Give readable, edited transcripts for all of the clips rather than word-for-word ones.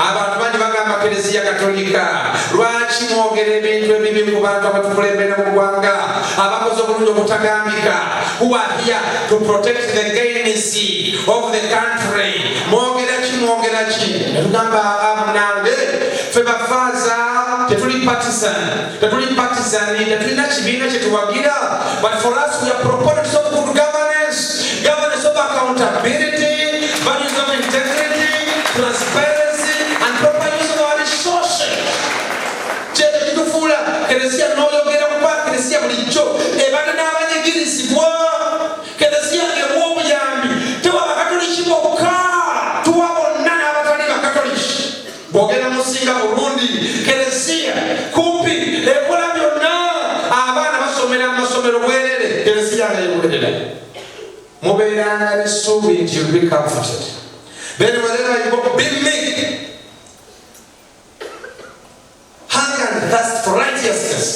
abantu bangi bagamba Eklezia Katolika lwaki mwogera ebintu ebibi ku bantu abatukulembera mu ggwanga abakoze obulungi obutagambika who are here to protect the gains of the country mwogera ki netugamba munange ffe bafaaza tetuli partisan tetulina kibiina kyetuwagira but for us we are proponents of good governance of accountability, values of integrity, transparency, and proper use of our resources. Chete kitufula Eklezia n'oyogera kuba Eklezia bulijjo ebadde n'abanyigirizibwa Eklezia ewa obuyambi tewa bakatoliki bokka tuwa bonna n'abatali bakatoliki bwogera musinga Burundi Eklezia kumpi ekola byonna abaana basomera mu masomero bwerere Eklezia ng'ebwerere Mubeeranga n'essuubi nti you'll be comforted. Then wherever you go, be meek. Hunger and thirst for righteousness.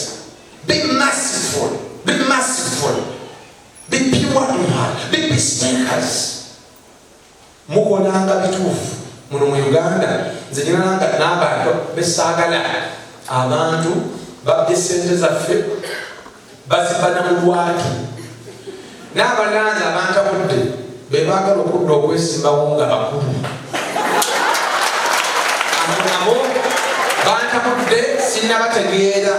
Be merciful. Be pure in heart. Be peacemakers. Mukolanga bituufu. Muno mu Uganda, nze niranga n'abantu besaagala abantu babye ssente zaffe bazibana mu lwatu. N'abalanzi abantabudde be baagala okudda okwesimbawo nga bakulu. Abo bantabudde sinnabategeera.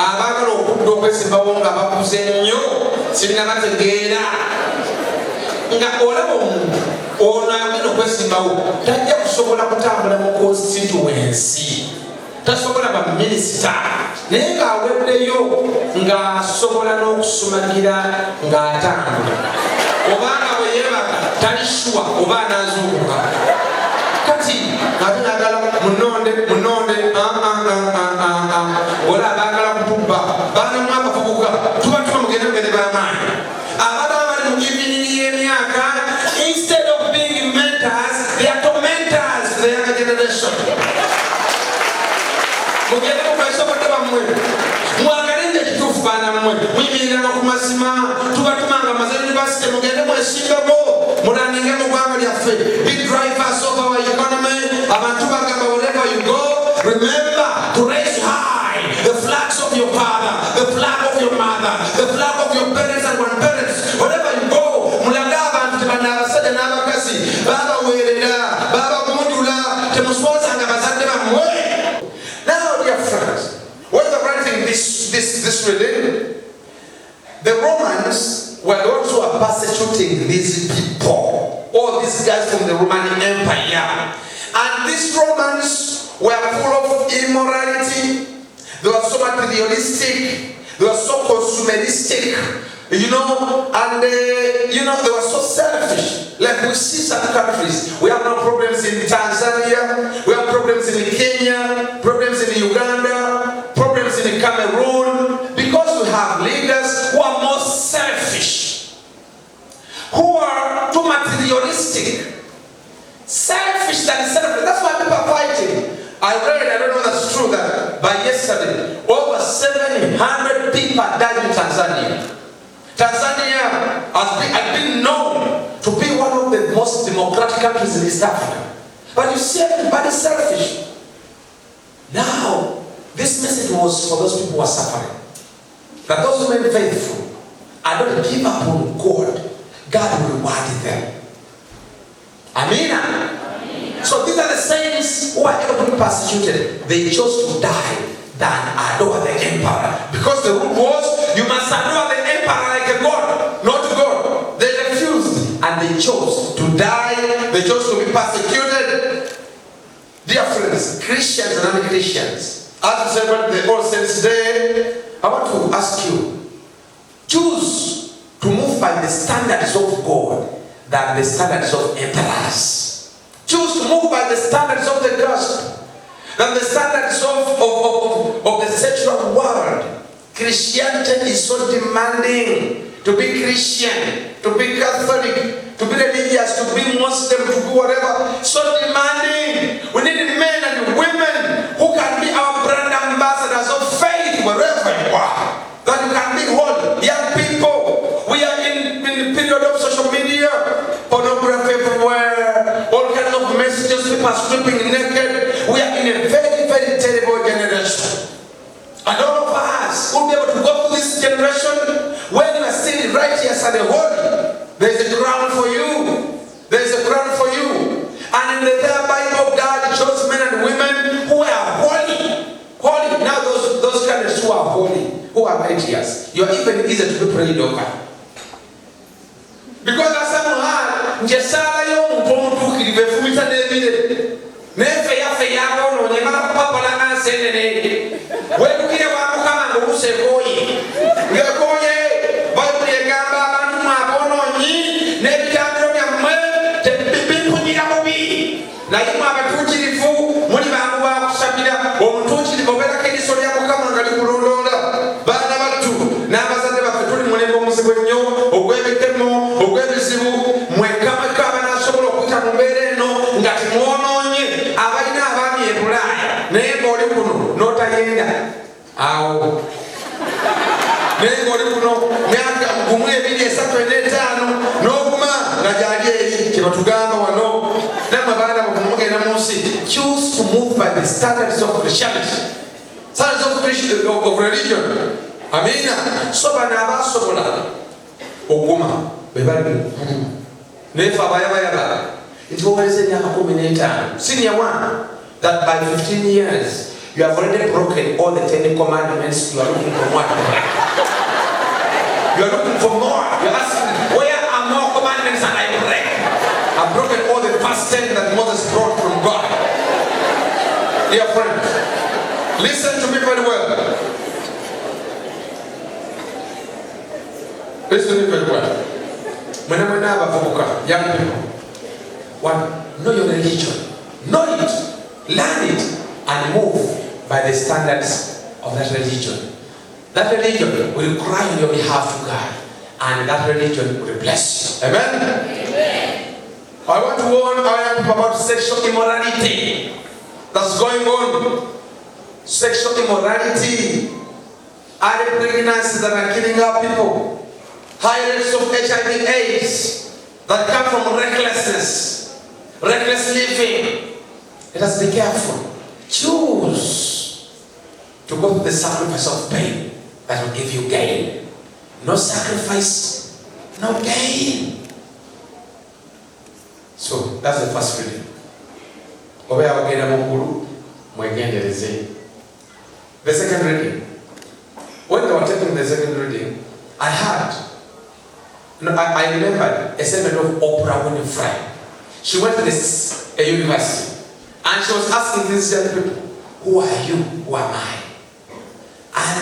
Abaagala okudda okwesimbawo nga bakuze nnyo sinnabategeera. Nga olaba omuntu ono agenda okwesimbawo tajja kusobola kutambula mu constituency. Tasobola ba minisita naye ng'aweddeyo ng'asobola n'okusumagira ng'atambula obanga bwe yeebaka tali shuwa oba anaazuukuka kati ate n'agala munonde ola abaagala kutubba baanamu abavubuka tuba mugende mugende b'amaanyi abaana abali mu givinini y'emyaka instead of being mentors they are tormentors to the younger generation. Mugende mukwesokode bammwe mwagale nje kituufu baana mmwe muyimiriranga ku mazima tubatumanga amaze university mugende mwesingako mulandinge mu ggwanga lyaffe be drivers of our economy abantu bagamba wherever you go remember to raise high the flags of your father, the flag of your mother, the flag of your parents and grandparents. Wherever you go mulage abantu tebana abasajja n'abakazi babaweerera babagundula temuswazanga bazadde bammwe. This reading, the Romans were also persecuting these people, all these guys from the Roman Empire. And these Romans were full of immorality. They were so materialistic. They were so consumeristic. And they were so selfish. Like we see some countries, we have no problems in Tanzania, we have problems in Kenya, problems in Uganda, problems in Cameroon, because we have leaders who are more selfish, who are too materialistic, selfish than selfish. That's why people are fighting. I don't know if that's true, that by yesterday, over 700 people died in Tanzania. Tanzania has been known to be one of the most democratic countries in East Africa. But you see everybody selfish. Now, this message was for those people who are suffering. That those who remain faithful and don't give up on God, God will reward them. Amen. So these are the saints who are able to be persecuted. They chose to die than adore the emperor. Because the rule was, you must adore the emperor like a god, not God. They refused and they chose to die. They chose to be persecuted. Dear friends, Christians and non-Christians, as we celebrate the All Saints Day, I want to ask you, choose to move by the standards of God than the standards of emperors. Choose to move by the standards of the gospel than the standards of the secular world. Christianity is so demanding. To be Christian, to be Catholic, to be religious, to be Muslim, to be whatever, so demanding. We need men and women who can be our brand ambassadors of faith wherever you are. That you can be holy. Young people, we are in the period of social media, pornography everywhere. crown for you. There's a crown for you. And in the entire Bible, God chose men and women who are holy. Holy. Now those candidates who are holy, who are righteous, you are even easier to be prayed over. Because as someone had, Jesala young Pontu, Fumita David, Nefe Yafayabo, Nemana Papa Sene, when we have come and say, oh, we are going, but we are Gamba, Bono, Nevi Camera, Pimpuni, Naima Batuchi, Muniba, Sabina, or Tuchi, Bobera Soria, Kamanga, Banabatu, Navazava, Money, or Webetemo, or Webisibu, Mwekama Kabana, Solo, Kutamere, no, Gatimono, Avina, Vami, Bulai, Nebo, no Tayenda. Ow. Nebo, Naka, Bumwe, Saturday, no woman, Najadi, Kibatugama, no, Namabana, Mumosi. Choose to move by the standards of Christianity, standards of religion. Amina. Sobanaba, Sobola. Oguma, Bebali, Nefa Bayaba. It's always a young senior one, that by 15 years you have already broken all the 10 commandments. You are looking for what? You are looking for more. You are asking, where are more commandments and I break? I've broken all the past 10 that Moses brought from God. Dear friends, listen to me very well. Listen to me very well. When I'm a young people, one, know your religion, know it, learn it, and move by the standards of that religion. That religion will cry on your behalf to God, and that religion will bless you. Amen? Amen. I want to warn our young people about sexual immorality that's going on. Sexual immorality, early pregnancies that are killing our people. High rates of HIV/AIDS that come from recklessness, reckless living. Let us be careful. Choose to go through the sacrifice of pain that will give you gain. No sacrifice, no gain. So that's the first reading. The second reading. When they were taking the second reading, I heard. I remembered a sermon of Oprah Winfrey. She went to a university and she was asking these young people, who are you? Who am I?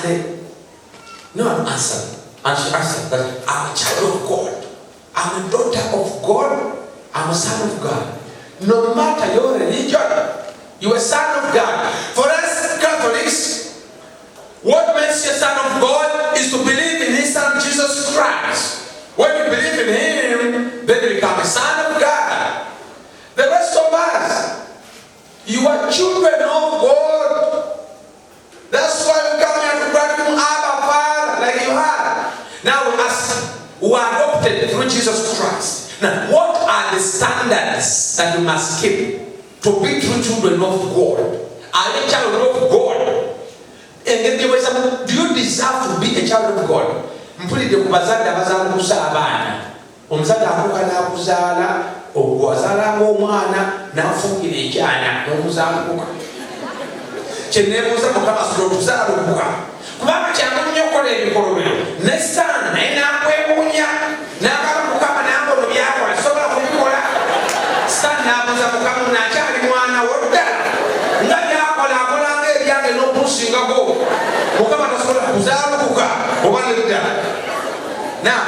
And no one answered. And she answered that I'm a child of God. I'm a daughter of God. I'm a son of God. No matter your religion, you're a son of God. For us Catholics, what makes you a son of God is to believe in His Son Jesus Christ. When you believe in Him, then you become a son of God. The rest of us, you are children of God. That's why we come here to cry to Abba Father like you are. Now we ask, who are adopted through Jesus Christ. Now, what are the standards that you must keep to be true children of God? Are you a child of God? And do you deserve to be a child of God? Mpulidde ku bazadde abazaala abaana. Omuzadde akuuka n'akuzaala, wazaalanga omwana n'afuukira ekyana n'omuzaalukuka. Kye neebuuza Mukama asula otuzaalukuka. Kubanga kyangu nnyo okukola ebikolobero. Ne Sitaani naye n'akwewuunya. N'agamba Mukama nange ono byakola sobola kubikola. Sitaani n'abuuza Mukama n'akyali mwana wo ddala. Nga byakola akolanga ebyange n'okunsingako. Mukama tasobola kuzaalukuka oba nedda. Now,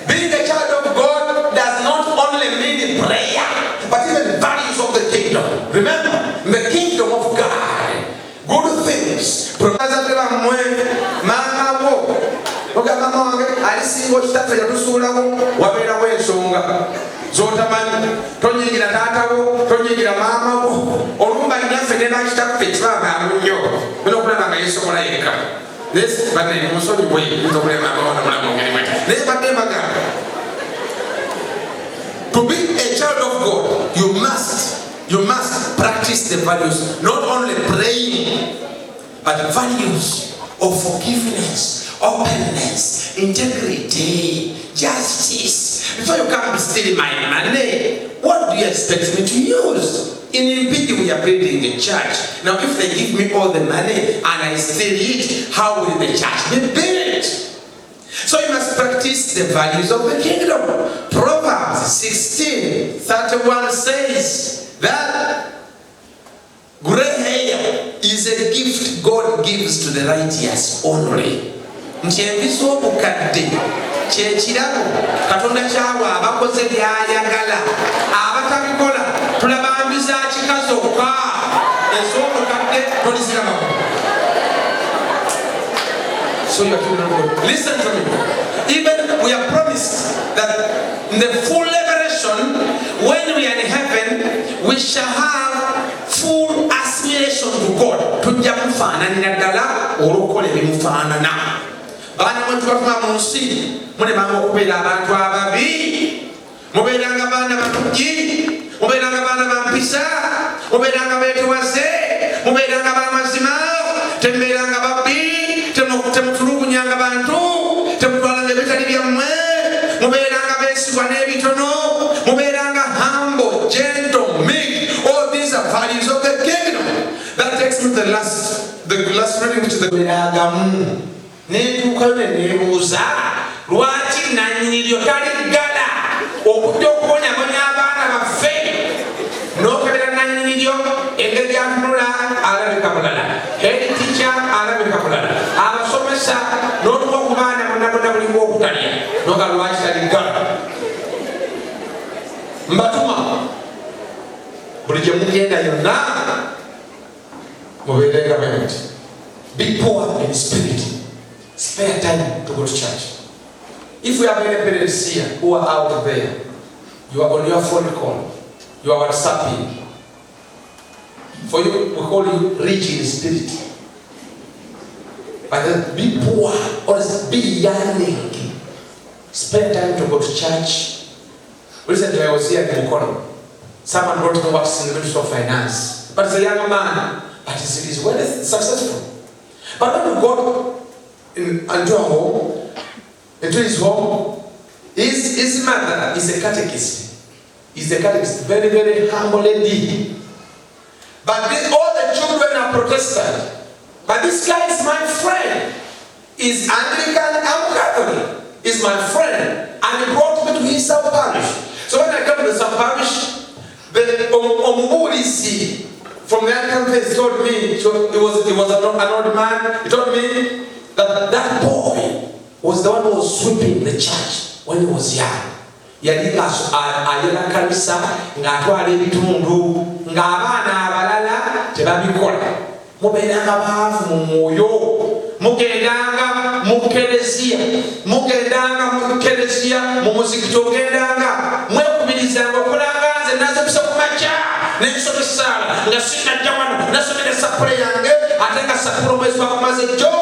being a child of God does not only mean prayer, but even values of the kingdom. Remember, the kingdom of God, good things. Tonyigira taatawo, tonyigira maamawo, olumba nyaffe ne nakitaffe kibagamba nnyo. Bino okulaba nga yeesobola yekka. This, but then musoni bwe yinza okulema abawana mulamu ngeri bweti. Naye badde mbagamba. To be a child of God, you must practice the values, not only praying, but values of forgiveness, openness, integrity, justice. Before you come stealing my money, what do you expect me to use? In building, we are building a church. Now, if they give me all the money and I steal it, how will the church be built? So you must practice the values of the kingdom. Proverbs 16:31 says that gray hair is a gift God gives to the righteous only. Bakadde kyekirabo Katonda kyawa abakoze by'ayagala abatabikola tulabambiza kikazoka ez'obukadde tolizirabako. So you have to listen to me. Even we are promised that in the full liberation, when we are in heaven, we shall have full assimilation to God. Tujja kufaananira ddala olw'okukola ebimufaanana. Baana mwe tubatuma mu nsi mulemanga okubeera abantu ababi, mubeeranga baana batugi, mubeeranga baana bampisa, mubeeranga beetwaze, mubeeranga b'amazima, temubeeranga babbi, temutulugunyanga bantu, temutwalanga ebitali byammwe, mubeeranga beesigwa n'ebitono, mubeeranga humble, gentle, meek. All these are values of the kingdom. That takes me to the last reading, which is the neetuukayo ne neebuuza lwaki nannyiniryo taligala okujja okubonyabonya abaana baffe n'okebera nannyiniryo engeri yatunula alabika bulala, head teacher alabika bulala, abasomesa n'otuka ku baana bonna bonna bulimu okutalya noga lwaki taligala. Mbatuma buli gye mugenda yonna mubeerenga bwe muti. Be poor in spirit. Spare time to go to church. If we have any parents here who are out there, you are on your phone call, you are WhatsApping. For you, we call you rich in spirit. But then be poor or be yearning. Spare time to go to church. Recently I was here in Mukono. Someone brought me works in the Ministry of Finance. But he's a young man, but he's very successful. But when you go into a home, into his home, his mother is a catechist. He's a catechist, very, very humble lady. But all the children are Protestant. But this guy is my friend. He's Anglican, I'm Catholic. He's my friend. And he brought me to his parish. So when I come to some parish, the Omubulisi from the Anglican place told me, he was an old man, he told me that boy was the one who was sweeping the church when he was young. Yaliga ayera kanisa ng'atwala ebitundu ng'abaana abalala tebabikola. Mubeeranga baavu mu mwoyo, mugendanga mu kereziya, mu muzikiti ogendanga, mwekubirizanga okulanga nze nazepisa ku makya n'ensoma essaala nga sinajja wano nasomera essapule yange ate nga sapule omwezi gw'amaze jjo.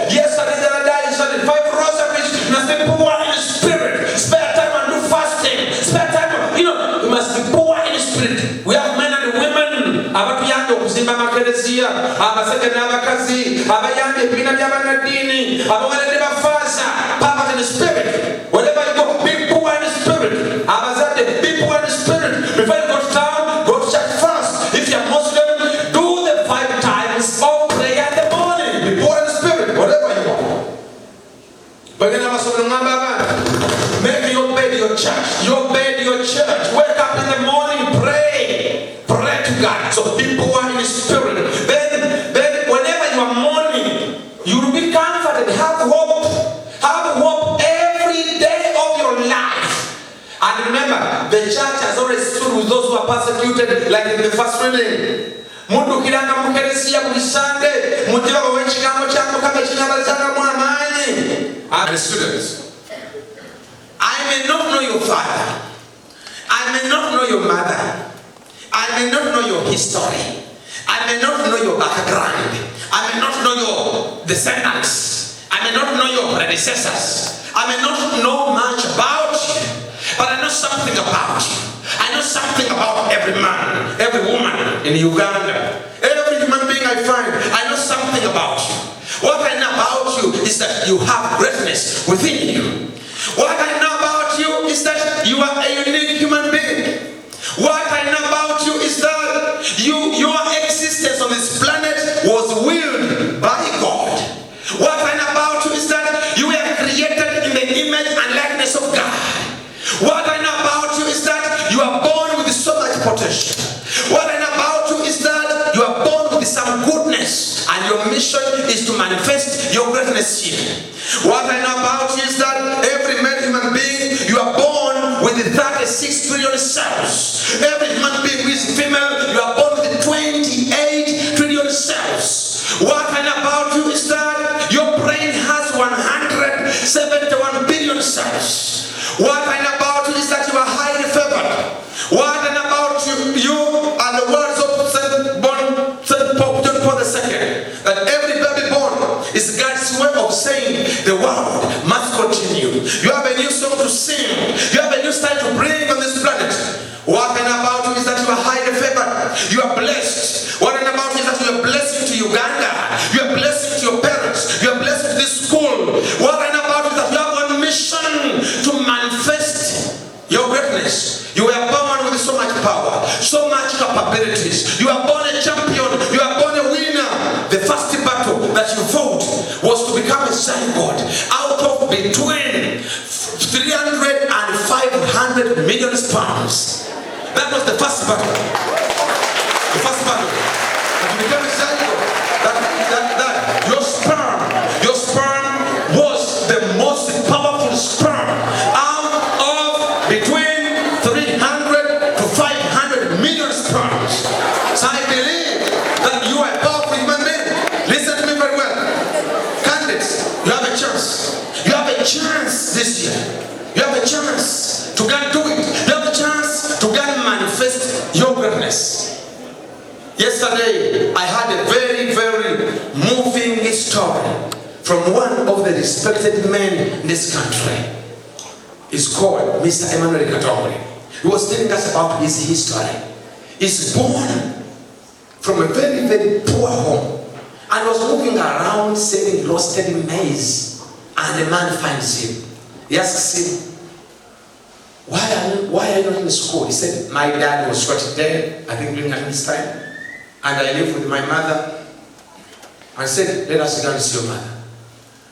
Yes, I did that day, so I did 5 rosaries, nothing poor in the spirit. Spare time and do fasting. Spare time, you must be poor in the spirit. We have men and women, abatuyamba okuzimba amakereziya, abasajja n'abakazi, abayamba ebibiina by'abannaddiini, abaweredde bafaaza, power in the spirit. Wherever you go, be poor in the spirit. Abazadde, be poor in the spirit. Before you go to town, go to church first. If you're Muslim, do the 5 times of prayer in the morning. Be poor in the spirit, whatever you want. Make your bed your church. Your bed your church. Wake up in the morning, pray. Pray to God. So people who are in the spirit. Then whenever you are mourning, you will be comforted. Have hope. Have hope every day of your life. And remember, the church has always stood with those who are persecuted, like in the first reading. Mudukiranga mukereziya buli Sunday, mujja bawa ekigambo kya Mukama ekinabazanga mu amaanyi. And students, I may not know your father, I may not know your mother, I may not know your history, I may not know your background, I may not know your descendants, I may not know your predecessors, I may not know much about you, but I know something about you. I know something about every man, every woman in Uganda. Every human being I find, I know something about you. What I know about you you is that you have greatness within you. What I know about you is that you are a unique human being. What I know about you is that your existence on this planet was willed by God. What I know about you is that you were created in the image and likeness of God. What I know about you is that you are born with so much potential. What I know about you is that you are born with some goodness, and your mission is to manifest your greatness here. What I know about you is that every male human being, you are born with 36 trillion cells. Every human being who is female, you are born with 28 trillion cells. What I know about you is that your brain has 171 billion cells. What I know about you is that you are highly favored. What I know about you are the words of St. Pope John Paul II, that every baby born is God's way of saying the world must continue. You have a new song to sing. You have a new style to bring on this planet. What I know about you is that you are highly favored. You are blessed. What I know about you is that you are blessing to Uganda. You are blessing to your parents. You are blessing to this school. What I know about you is that you have one mission to manifest your greatness. You were born with so much power, so much capabilities. You are born a champion. You are born a winner. The first battle that you fought was to become a zygote out of between 300 and 500 million sperms. That was the first battle. The first battle. That you become a zygote. That your sperm was the most powerful sperm out of between 300 to 500 million sperms. So I believe that you are a powerful human being. Listen to me very well. Candidates, you have a chance. You have a chance this year. You have a chance to go and do it. You have a chance to go and manifest your greatness. Yesterday, I had a very, very moving story from one of the respected men in this country. He's called Mr. Emmanuel Katombe. He was telling us about his history. He's born from a very, very poor home and was moving around selling roasted maize. And a man finds him. He asks him, why are you not in school? He said, my dad was shot dead, I think during this time. And I live with my mother. I said, let us go and see your mother.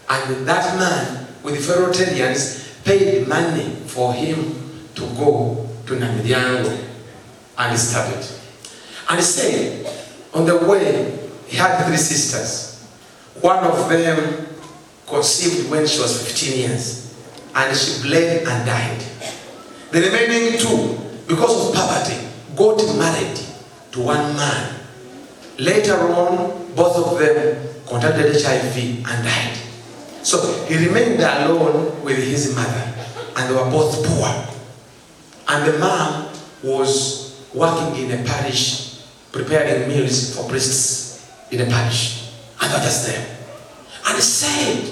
And that man, with the fellow Rotarians, paid money for him to go to Namibia and studied. And he said, on the way, he had 3 sisters. One of them conceived when she was 15 years, and she bled and died. The remaining 2, because of poverty, got married to one man. Later on, both of them contracted HIV and died. So he remained alone with his mother, and they were both poor. And the mom was working in a parish, preparing meals for priests in a parish. And that was them. And he said,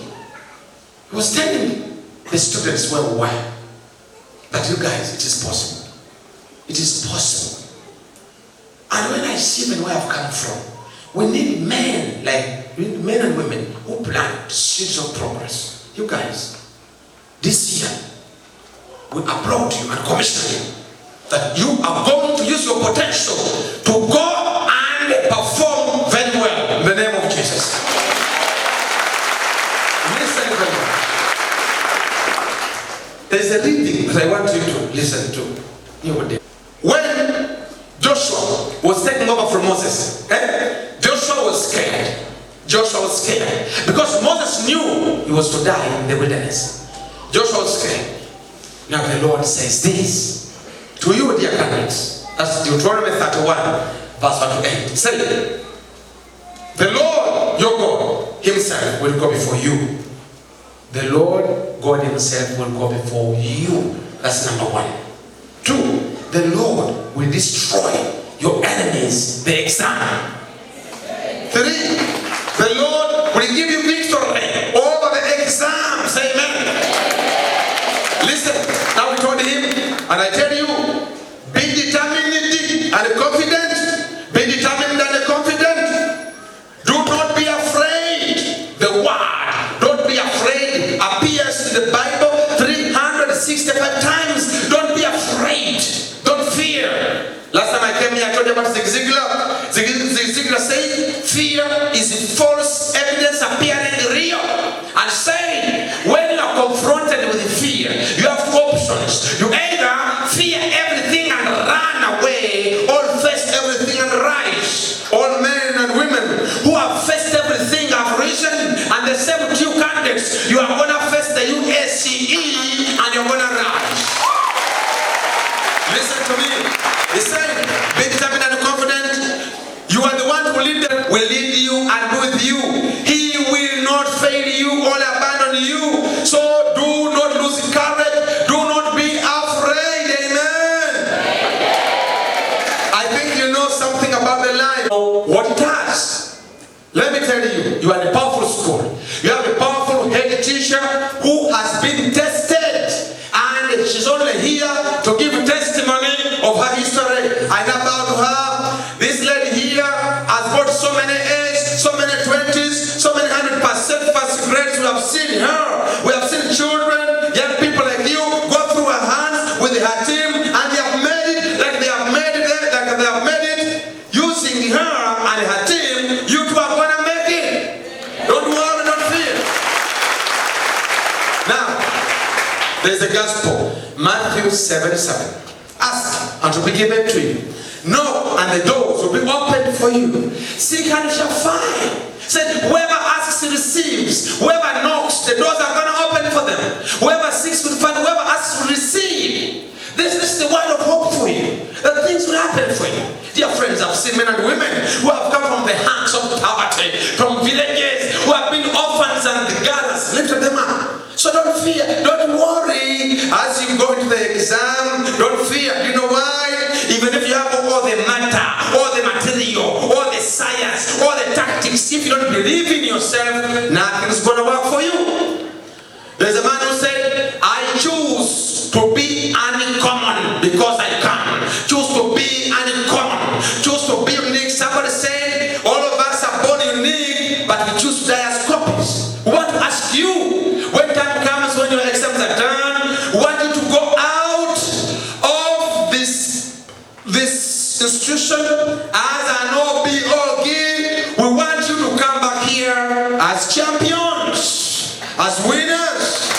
he was telling the students why. But you guys, it is possible. It is possible. And when I see where I've come from, we need men and women who plant seeds of progress. You guys, this year, we applaud you and commission you that you are going to use your potential to go and perform very well in the name of Jesus. Listen very well. There's a reading that I want you to listen to. When Joshua was taking over from Moses, Joshua was scared. Joshua was scared because Moses knew he was to die in the wilderness. Joshua was scared. Now the Lord says this to you, dear candidates. That's Deuteronomy 31, verse 1 to 8. Say, the Lord your God himself will go before you. The Lord God himself will go before you. That's number 1. 2, the Lord will destroy your enemies, the exam. 3, the Lord will give you victory over the exams. Amen. Listen, now we told him, and I tell you, be determined and confident. Be determined and confident. Do not be afraid. The word. Don't Listen to me. He said, be determined and confident. You are the one who lead them, will lead you and be with you. He will not fail you or abandon you. So do not lose courage. Do not be afraid. Amen. I think you know something about the life. What it has. Let me tell you, you are in a powerful school. You have a powerful head teacher who has been tested. And she's only here to give testimony of her history. I know about her. This lady here has got so many A's, so many 20s, so many 100% first grades. We have seen her. We have seen children, young people like you, go through her hands with her team, and they have made it like they have made it, using her and her team. You two are going to make it. Don't worry, don't fear. Now, there's the gospel. Matthew 7:7. Ask and it will be given to you. Knock and the doors will be opened for you. Seek and you shall find. Said, whoever asks receives. Whoever knocks, the doors are going to open for them. Whoever seeks will find. Whoever asks will receive. This is the word of hope for you. That things will happen for you. Dear friends, I've seen men and women who have come from the hands of poverty, from villages, who have been orphans, and God has lifted them up. So don't fear, don't worry as you go into the exam. Don't fear. You know why? Even if you have all the matter, all the material, all the science, all the tactics, if you don't believe in yourself, nothing's going to work for you. There's a man who said, I choose to be uncommon because I can. Choose to be uncommon. Choose to be unique. Somebody said, all of us are born unique, but we choose to die as copies. We want to ask you, when time comes, when your exams are done, we want you to go out of this institution as an OBOG. We want you to come back here as champions, as winners.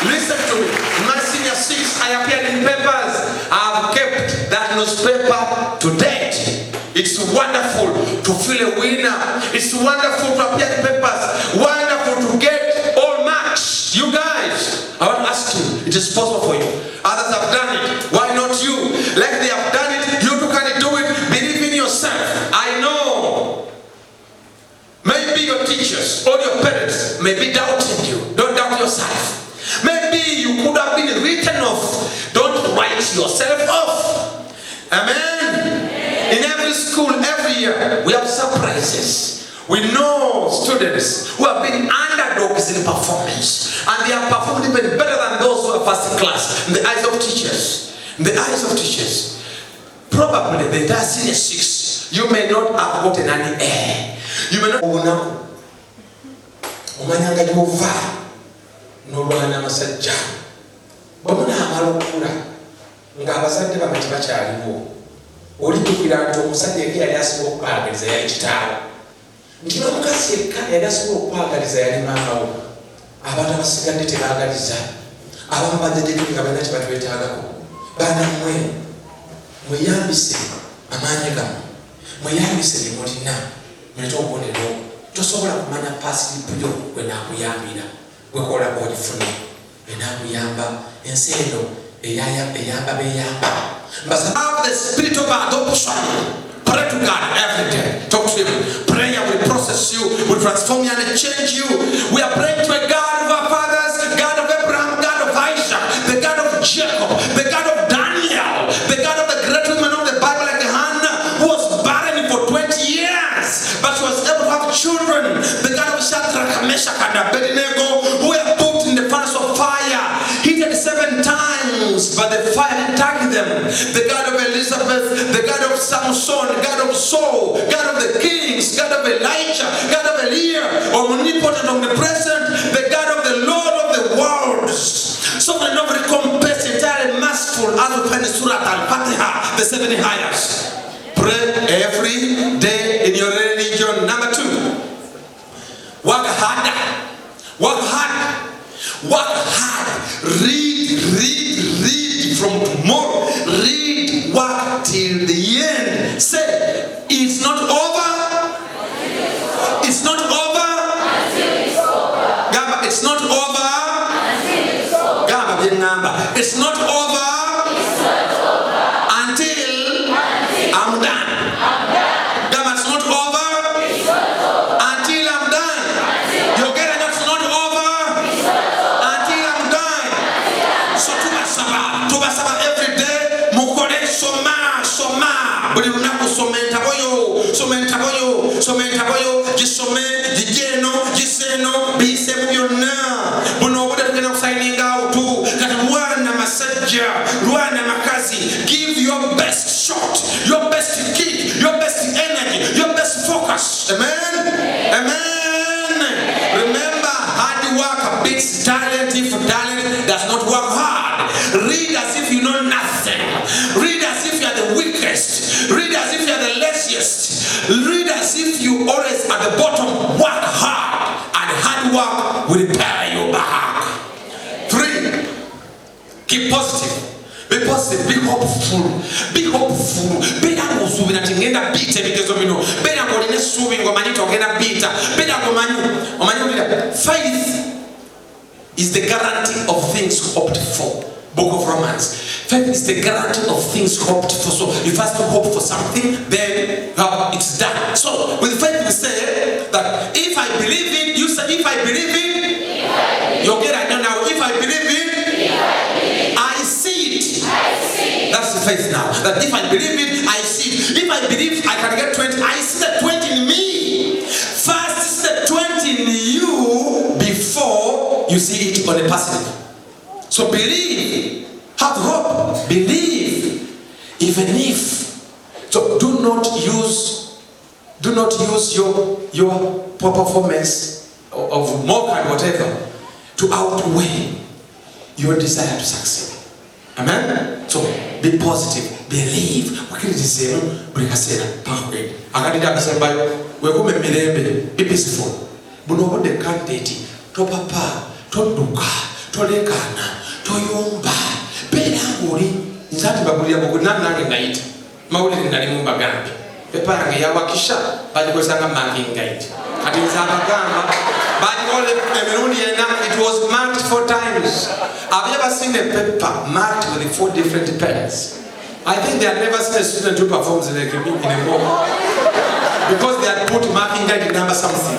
Listen to me. In my senior 6, I appeared in papers. I have kept that newspaper to date. It's wonderful to feel a winner. It's wonderful to appear in papers. Wonderful to get all marks. You guys, I want to ask you, it is possible for you. Others have done it. Why not you? Like they have done it, you too can do it. Believe in yourself. I know. Maybe your teachers or your parents may be doubting you. Don't doubt yourself. Maybe you could have been written off. Don't write yourself off. Amen. In every school, every year, we have surprises. We know students who have been underdogs in performance, and they have performed even better than those who are first class in the eyes of teachers. In the eyes of teachers. Probably the entire senior 6, you may not have gotten any A. You may not. N'olwana amasajja bwe munaamala okula ng'abazadde bamwe tebakyaliwo olijjukira nti omusajja eka yali asinga okukwagaliza yali kitaawo nti n'omukazi yekka yali asinga okukwagaliza yali maamawo. Abantu abasigadde tebaagaliza, abamu bajjajjajja nga balina kyebatwetaagako. Banammwe mweyambise amaanyi gammwe, mweyambise bye mulina, mulete obubonero. Tosobola kumanya paasiripu yo gwe naakuyambira. Wekola bw'olifuna enaakuyamba ensi eno eyamba beyamba. Have the spirit of adoption. Pray to God every day. Talk to Him. Prayer will process you, will transform you and change you. We are praying to a God of our fathers, God of Abraham, God of Isaac, the God of Jacob, the God of Daniel, the God of the great women of the Bible like Hannah, who was barren for 20 years, but she was able to have children. The God of Shadrach, Meshach, and Abednego, who were put in the furnace of fire, heated 7 times, but the fire didn't touch them. The God of Elizabeth, the God of Samson, God of Saul, God of the kings, God of Elijah, God of Eliah, omnipotent, omnipresent, the God of the Lord of the world. Sovereign of recompense, entirely merciful, as we find in Surah Al-Fatiha, the 7 ayahs. Pray every day in your religion. Number 2, work harder. Work hard. Work hard. Read from tomorrow. Read, work till the end. Say, it's not over. It's not over. Gamba, it's not over. Gamba, it's not over. buli lunaku soma entabo yo gisome gigeno giseeno biyisemu byonna buno obudde tugenda kusayininga awutu kati lwana masajja lwana makazi. Give your best shot, your best kick, your best energy, your best focus. Amen. Remember, hard work beats talent if talent does not work hard. Read as if you know nothing. Read as if you are the weakest. Read as if you are the laziest. Read as if you always at the bottom. Work hard, and hard work will repair your back. 3. Keep positive. Be positive, be hopeful. Be hopeful. Bera ng'osuubira nti ngenda biita ebigezo bino. Bera ng'olina essuubi ng'omanyi nti ogenda biita. Bera ng'omanyi. Faith is the guarantee of things hoped for. Book of Romans. Faith is the guarantee of things hoped for. So you first hope for something, then it's done. So with faith we say that if I believe it, you say if I believe it, you'll get it now. If I believe it, I see it. That's the faith now. That if I believe it, I see it. If I believe I can get 20, I see the 20 in me. First is the 20 in you before you see it on a person. So believe, have hope, believe, even if. So do not use your poor performance of mock and whatever to outweigh your desire to succeed. Amen. So be positive, believe. Wakiririzemu buli kaseera pakwe. Akadida akasembayo wekume mirembe, be peaceful. Buno obudde candidate topapa, todduka, tolekana, toyomba. Beera ng'oli nzati bagulira buguna nange ngayita. Mawulire nalimu mbagambe. Pepa yange yawakisha bagikozesanga marking guide. Kati nze abagamba bagikola emirundi ena. It was marked 4 times. Have you ever seen a paper marked with 4 different pens? I think they had never seen a student who performs in a book because they had put marking guide number something.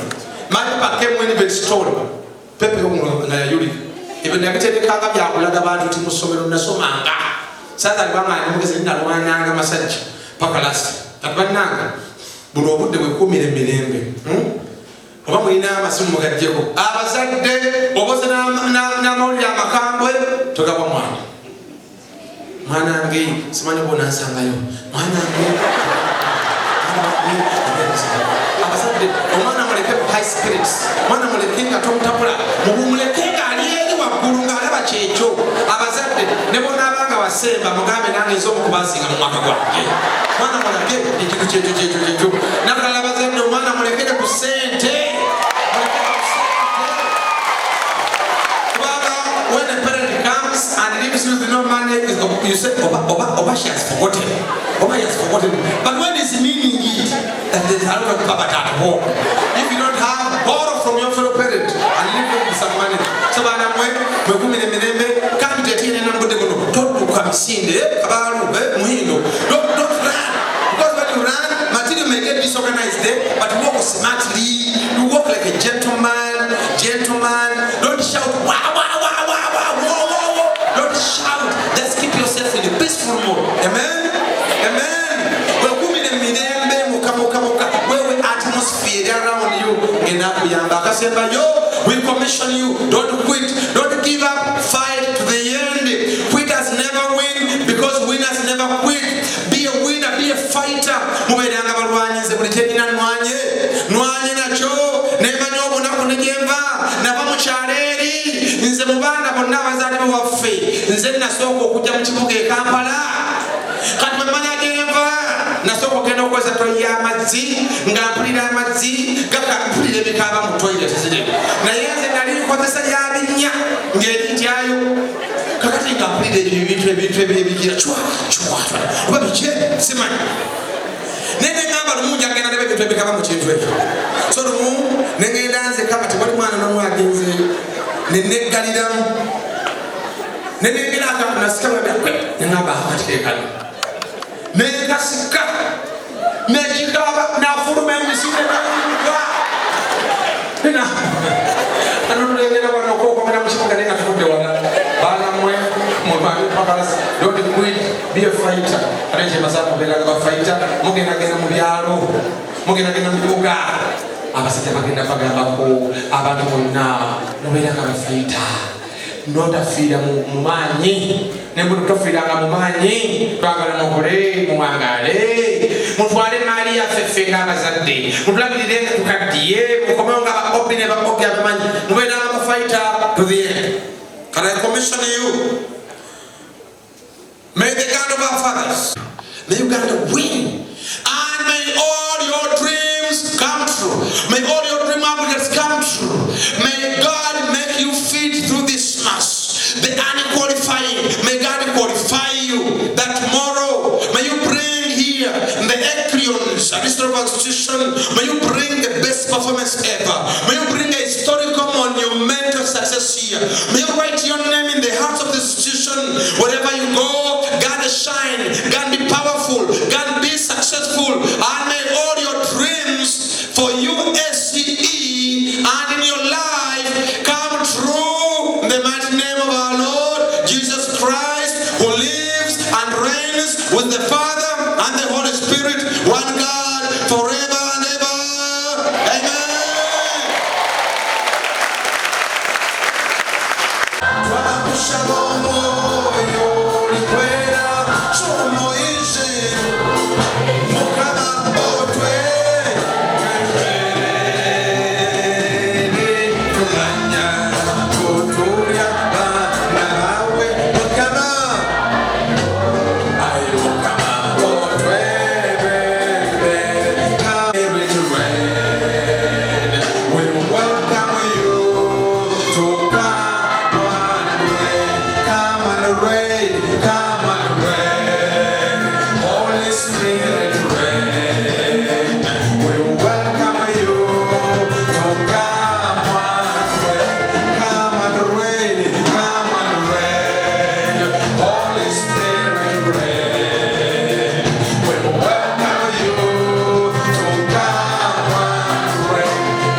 My paper came when it stole. Paper yuli. Even the bitendekanga byakulaga bantu ti mu ssomero nasomanga. Sasa libanga nimugeze ndalwananga masajja paka last. Abannanga buno obudde bwekumira emirembe. Oba mulina amasimu mugagyeko. Abazadde oboze n'amawulire amakambwe togaba mwana. Mwanange simanyi bonansangayo. Mwanange abazadde omwana muleke high spirits. Mwana muleke nga tomutapula. Muleke nga ali eri waggulu ng'alaba kyekyo. Abazadde ne bonaabanga wasemba mugambe nange ez'omukubasinga mu mwaka gwange. Mwana muleke ekintu kyekyo. Naddala abazadde omwana mulekere ku ssente. When a parent comes and leaves you with no money, you say, Oba, she has forgotten. Oba, he has forgotten. But when it's meaning it, that there's a lot of poverty at home. If you don't have, borrow from your fellow parent and leave them with some money. So, by the way, we're going to come to the teen and I'm going to don't come see the Kabaru, Muhino. Don't run. Because when you run, material may get disorganized there, but walk smartly. You walk like a gentleman. Don't shout, wow. Don't shout. Just keep yourself in a peaceful mode. Amen. Where we atmosphere around you. We commission you. Don't quit. Don't give up. Fight to the end. Quitters never win because winners never quit. Be a winner. Be a fighter. Nze mubanda bonna abazadde waffe nze nasooka okujja mu kibuga e Kampala kati mmanya genva nasooka okugenda okukozesa toyi y'amazzi nga mpulira amazzi mpulira ebikaaba mu toyire teziremu naye nze nali nkozesa ya binnya ng'erintyayo kakati nga mpulira ebintu ebigira cwa oba biki simanyi naye neŋŋamba lumu njagenda ndeba ebintu ebikaaba mu kintu ekyo so lumu neŋŋenda nze kama tewali mwana n'omu agenzeeyo neneggaliramu nenengera nasika byakwe nengamba akateekano nengasika nekigaba nafuluma emisinde nayuka anotulengera wano okwokomera mu kibuga naye nga tutudde wala balamwe mubapakalasi don't quit be a fighter. Arrange masaku bela ga fighter. Mugenda mu byalo. Mugenda mu bibuga. Abasajja bagenda bagamba ko abantu bonna nobeera nga bafiita notafiira mu maanyi ne bwe tofiiranga mu maanyi twagala mukole muwangaale mutwale maali yaffe ffe ng'abazadde mutulabirire nga tukaddiye mukomewo nga bakopi ne bakopi abamanyi mubeera nga bafiita to the end. Can I commission you? May the God of our fathers, may Uganda win, and may all your dreams come true. May all your dream objects come true. May God make you fit through this mass. The unqualifying, may God qualify you. That tomorrow, may you bring here the ecryons, Aristotle constitution, may you bring the best performance ever.